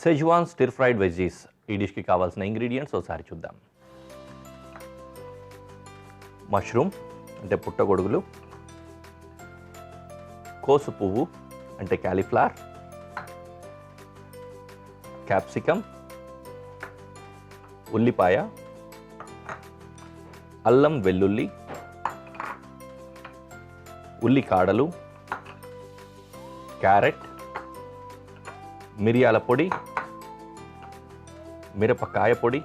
Schezwan stir fried veggies ఈ డిష్కి కావాల్సిన ingredients ఒకసారి చూద్దాం. మష్రూమ్ అంటే పుట్టగొడుగులు, కోసు పువ్వు అంటే క్యాలీఫ్లవర్, క్యాప్సికమ్, ఉల్లిపాయ, అల్లం వెల్లుల్లి, ఉల్లికాడలు, క్యారెట్, మిరియాల పొడి, మిరపకాయ పొడి,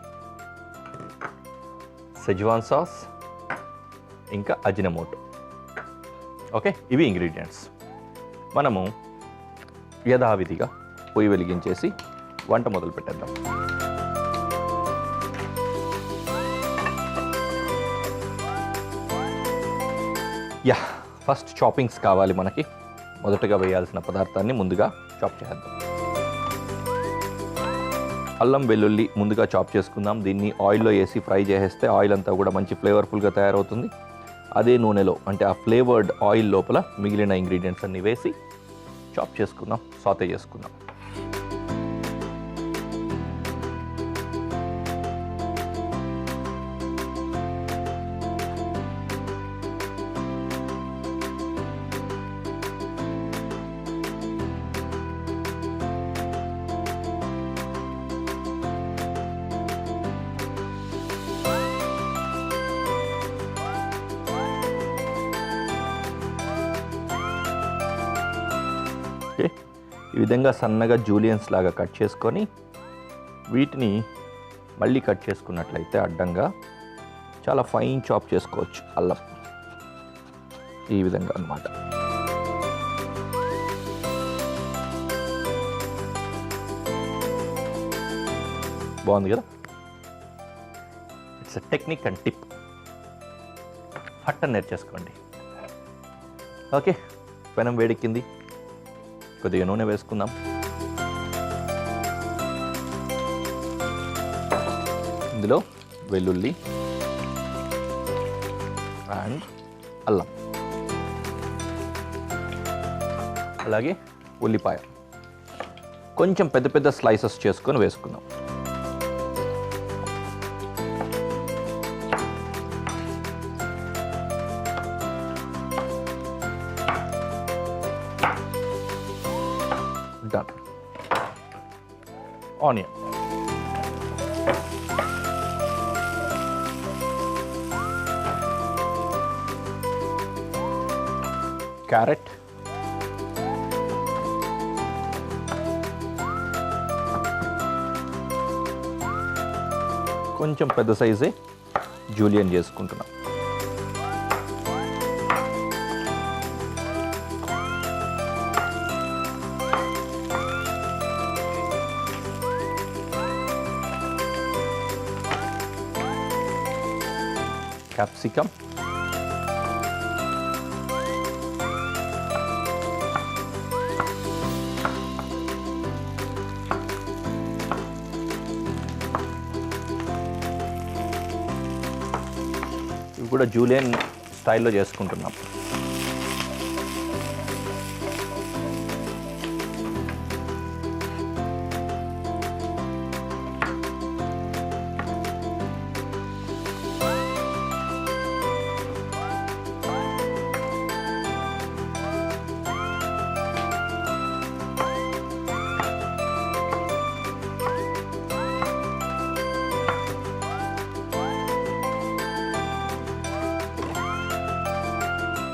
సెజ్వాన్ సాస్, ఇంకా అజినమోటో. ఓకే, ఇవి ఇంగ్రీడియంట్స్. మనము యథావిధిగా పొయ్యి వెలిగించేసి వంట మొదలు పెట్టేద్దాం. ఫస్ట్ చాపింగ్స్ కావాలి మనకి. మొదటగా వేయాల్సిన పదార్థాన్ని ముందుగా చాప్ చేద్దాం. అల్లం వెల్లుల్లి ముందుగా చాప్ చేసుకుందాం. దీన్ని ఆయిల్లో వేసి ఫ్రై చేసేస్తే ఆయిల్ అంతా కూడా మంచి ఫ్లేవర్ఫుల్గా తయారవుతుంది. అదే నూనెలో అంటే ఆ ఫ్లేవర్డ్ ఆయిల్ లోపల మిగిలిన ఇంగ్రీడియంట్స్ అన్నీ వేసి చాప్ చేసుకుందాం, సాటే చేసుకుందాం. ఈ విధంగా సన్నగా జూలియన్స్ లాగా కట్ చేసుకొని వీటిని మళ్ళీ కట్ చేసుకున్నట్లయితే అడ్డంగా చాలా ఫైన్ చాప్ చేసుకోవచ్చు. అల్లం ఈ విధంగా అన్నమాట. బాగుంది కదా? It's a technique and tip. ఫట్టని నేర్చేసుకోండి. ఓకే, పెనం వేడెక్కింది. కొద్దిగా నూనె వేసుకుందాం. ఇందులో వెల్లుల్లి అండ్ అల్లం, అలాగే ఉల్లిపాయ కొంచెం పెద్ద పెద్ద స్లైసెస్ చేసుకొని వేసుకుందాం. Done. Onion. Carrot. కొంచెం పెద్ద సైజే జూలియన్ చేసుకుంటున్నాం. క్యాప్సికమ్, ఇవి కూడా జూలియన్ స్టైల్లో చేసుకుంటున్నాం.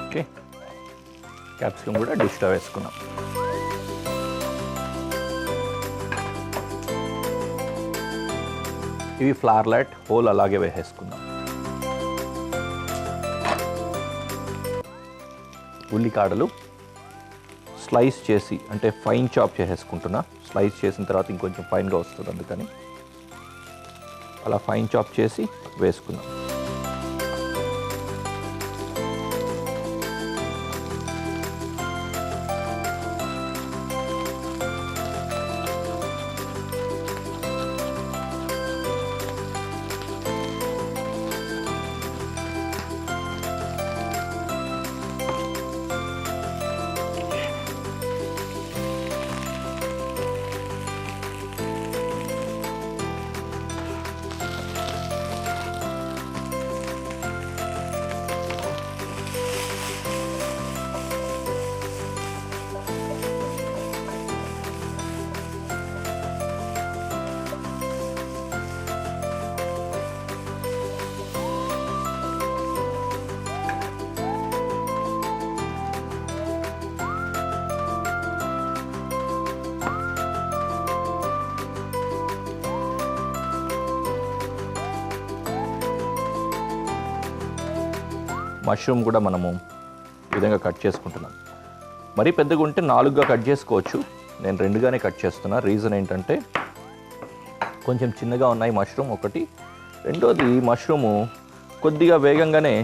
ఓకే, క్యాప్సికమ్ కూడా డిష్లో వేసుకున్నాం. ఇవి ఫ్లవర్లెట్ హోల్ అలాగే వేసేసుకుందాం. ఉల్లికాడలు స్లైస్ చేసి అంటే ఫైన్ చాప్ చేసేసుకుంటున్నా. స్లైస్ చేసిన తర్వాత ఇంకొంచెం ఫైన్గా వస్తుంది, అందుకని అలా ఫైన్ చాప్ చేసి వేసుకుందాం. మష్రూమ్ కూడా మనము ఈ విధంగా కట్ చేసుకుంటున్నాం. మరీ పెద్దగా ఉంటే 4గా కట్ చేసుకోవచ్చు. నేను 2గానే కట్ చేస్తున్నా. రీజన్ ఏంటంటే కొంచెం చిన్నగా ఉన్నాయి మష్రూమ్ ఒకటి, రెండోది మష్రూము కొద్దిగా వేగంగానే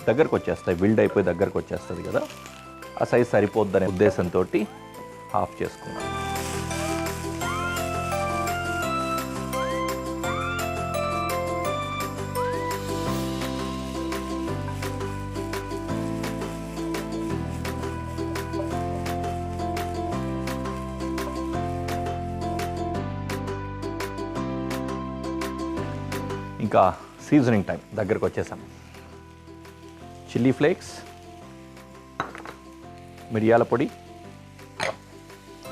దగ్గరకు వచ్చేస్తాయి, బిల్డ్ అయిపోయి దగ్గరకు వచ్చేస్తుంది కదా, ఆ సైజ్ సరిపోద్దనే ఉద్దేశంతో హాఫ్ చేసుకున్నాను. ఇంకా సీజనింగ్ టైం దగ్గరకు వచ్చేసాం. చిల్లీ ఫ్లేక్స్, మిరియాల పొడి,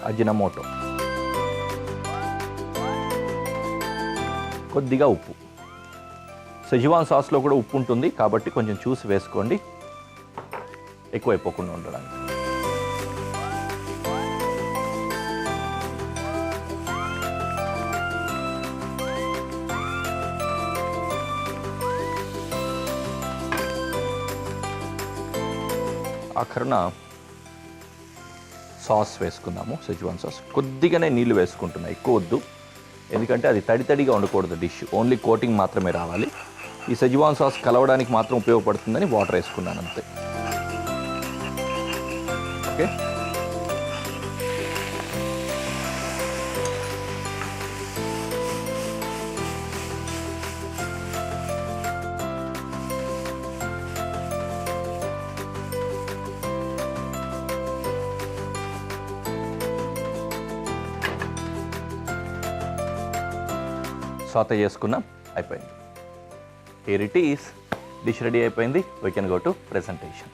అజినమోటో, కొద్దిగా ఉప్పు. సెజ్వాన్ సాస్లో కూడా ఉప్పు ఉంటుంది కాబట్టి కొంచెం చూసి వేసుకోండి, ఎక్కువైపోకుండా ఉండడానికి. ఆఖరణ సాస్ వేసుకుందాము. సెజ్వాన్ సాస్ కొద్దిగానే నీళ్ళు వేసుకుంటున్నా, ఎక్కువ వద్దు, ఎందుకంటే అది తడితడిగా ఉండకూడదు డిష్, ఓన్లీ కోటింగ్ మాత్రమే రావాలి. ఈ సెజ్వాన్ సాస్ కలవడానికి మాత్రం ఉపయోగపడుతుందని వాటర్ వేసుకున్నాను అంతే. ఓకే, సాతే చేసుకున్నాం, అయిపోయింది. Here it is, dish ready అయిపోయింది. We can go to presentation.